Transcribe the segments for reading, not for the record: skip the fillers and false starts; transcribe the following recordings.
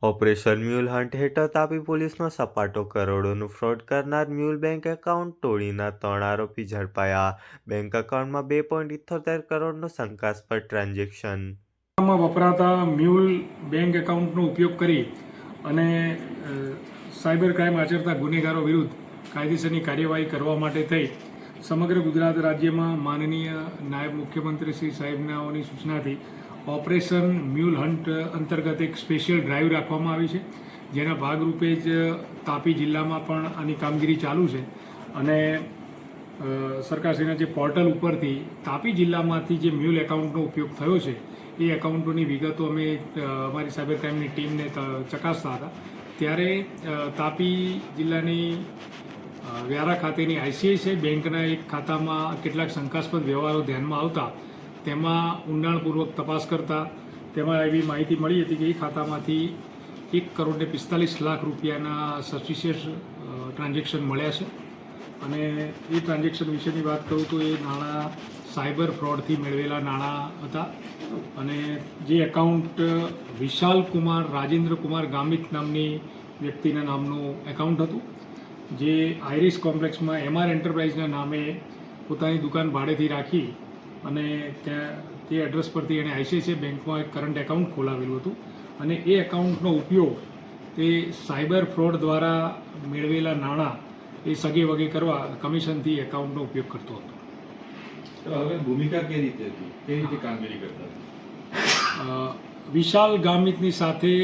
Operation mule hunt હેઠળ તાપી પોલીસનો સપાટો કરોડોનું fraud કરનાર મ્યુલ બેંક એકાઉન્ટ તોડીના 3 આરોપી ઝડપાયા. બેંક એકાઉન્ટમાં 2.78 કરોડનું શંકાસ્પદ ટ્રાન્ઝેક્શન. વપરાતા મ્યુલ બેંક એકાઉન્ટનો ઉપયોગ કરી અને સાયબર ક્રાઇમ આચરતા ગુનેગારો વિરુદ્ધ કાયદેસરની કાર્યવાહી કરવા માટે થઈ સમગ્ર ગુજરાત રાજ્યમાં માનનીય નાયબ મુખ્યમંત્રી શ્રી સાહેબનાઓની સૂચનાથી ઓપરેશન મ્યુલ હન્ટ અંતર્ગત એક સ્પેશિયલ ડ્રાઈવ રાખવામાં આવી છે, જેના ભાગરૂપે જ તાપી જિલ્લામાં પણ આની કામગીરી ચાલુ છે. અને સરકારશ્રીના જે પોર્ટલ ઉપરથી તાપી જિલ્લામાંથી જે મ્યુલ એકાઉન્ટનો ઉપયોગ થયો છે એ એકાઉન્ટોની વિગતો અમે અમારી સાયબર ક્રાઇમની ટીમને ચકાસતા હતા, ત્યારે તાપી જિલ્લાની વ્યારા ખાતેની આઈસીઆઈસીઆઈ બેંકના એક ખાતામાં કેટલાક શંકાસ્પદ વ્યવહારો ધ્યાનમાં આવતા તેમાં ઊંડાણપૂર્વક તપાસ કરતા તેમાં એવી માહિતી મળી હતી કે એ ખાતામાંથી 1,45,00,000 રૂપિયાના સસ્પિશિયસ ટ્રાન્ઝેક્શન મળ્યા છે. અને એ ટ્રાન્ઝેક્શન વિશેની વાત કરું તો એ નાણાં સાયબર ફ્રોડથી મેળવેલા નાણાં હતા. અને જે એકાઉન્ટ વિશાલ કુમાર રાજેન્દ્ર કુમાર ગામિત નામની વ્યક્તિના નામનું એકાઉન્ટ હતું, જે આઈરિસ કોમ્પ્લેક્સમાં MR એન્ટરપ્રાઇઝના નામે પોતાની દુકાન ભાડેથી રાખી અને ત્યાં તે એડ્રેસ પરથી એણે આઈસીઆઈસીઆઈ બેંકમાં એક કરંટ એકાઉન્ટ ખોલાવેલું હતું. અને એ એકાઉન્ટનો ઉપયોગ તે સાયબર ફ્રોડ દ્વારા મેળવેલા નાણાં એ સગે વગે કરવા કમિશનથી એકાઉન્ટનો ઉપયોગ કરતો હતો. તો હવે ભૂમિકા કેવી રીતે હતી, કેવી રીતે કામગીરી કરતા હતા? વિશાલ ગામિતની સાથે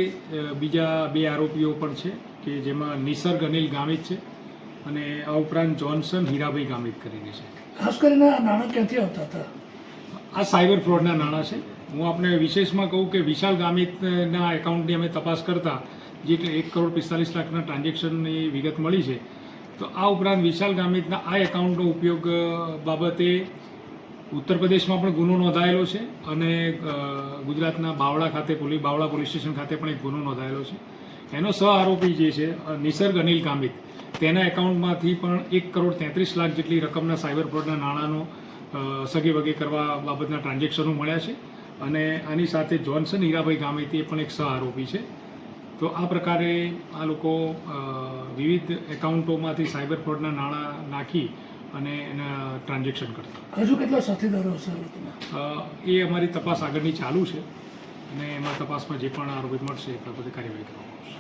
બીજા 2 આરોપીઓ પણ છે કે જેમાં નિસર્ગ અનિલ ગામિત છે અને આ ઉપરાંત જોન્સન હીરાભાઈ ગામિત કરીને છે. ખાસ કરીને આ નાણાં ક્યાંથી આવતા હતા? આ સાયબર ફ્રોડના નાણાં છે. હું આપને વિશેષમાં કહું કે વિશાલ ગામિતના એકાઉન્ટની અમે તપાસ કરતા જે 1,45,00,000 ટ્રાન્ઝેક્શનની વિગત મળી છે. તો આ ઉપરાંત વિશાલ ગામિતના આ એકાઉન્ટનો ઉપયોગ બાબતે ઉત્તર પ્રદેશમાં પણ ગુનો નોંધાયેલો છે અને ગુજરાતના બાવળા પોલીસ સ્ટેશન ખાતે પણ એક ગુનો નોંધાયેલો છે. એનો સહ આરોપી જે છે નિસર્ગ અનિલ ગામિત, તેના એકાઉન્ટમાંથી પણ 1,33,00,000 જેટલી રકમના સાયબર ફ્રોડના નાણાંનો સગે વગે કરવા બાબતના ટ્રાન્ઝેક્શનો મળ્યા છે. અને આની સાથે જોન્સન હીરાભાઈ ગામિત એ પણ એક સહ આરોપી છે. તો આ પ્રકારે આ લોકો વિવિધ એકાઉન્ટોમાંથી સાયબર ફ્રોડના નાણાં નાખી અને એના ટ્રાન્ઝેક્શન કરતા. હજુ કેટલા સાથીદારો હશે? એ અમારી તપાસ આગળની ચાલુ છે અને એમાં તપાસમાં જે પણ આરોપી મળશે એ બાબતે કાર્યવાહી કરવામાં આવશે.